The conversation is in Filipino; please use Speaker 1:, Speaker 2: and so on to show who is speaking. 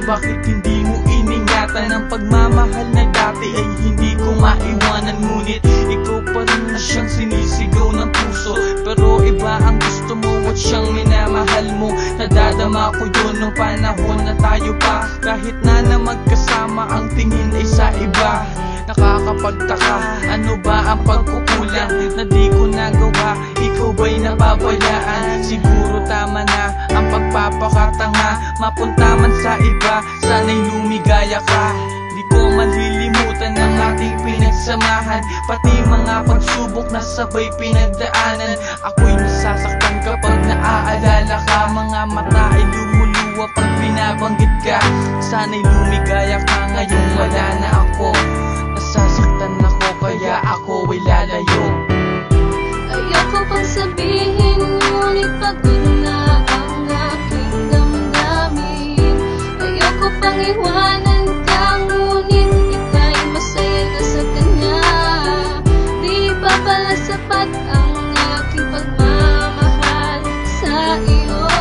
Speaker 1: Bakit hindi mo iningatan ang pagmamahal na dati ay hindi ko maiwanan? Ngunit ikaw pa rin na siyang sinisigaw ng puso, pero iba ang gusto mo at siyang minamahal mo. Nadadama ko yun nung panahon na tayo pa, kahit na magkasama ang tingin ay sa iba. Nakakapagtaka, ano ba ang pagkukulang na di ko nagawa? Ikaw ba'y nababayaan? Siguro tama na ang pagpapakatanga, mapunta man sa iba, sana'y lumigaya ka. Di ko malilimutan ang ating pinagsamahan, pati mga pagsubok na sabay pinagdaanan. Ako'y nasasaktan kapag naaalala ka, mga mata ay lumuluwa pag binabanggit ka. Sana'y lumigaya ka, ngayong wala na ako. Nasasaktan ako kaya ako ay lalayo.
Speaker 2: Ayoko pang sabihin, ngunit pagod na ang aking damdamin. Ayoko pang iwanan ka, ngunit ika'y masaya na sa kanya. Di ba pala sapat ang aking pagmamahal sa iyo?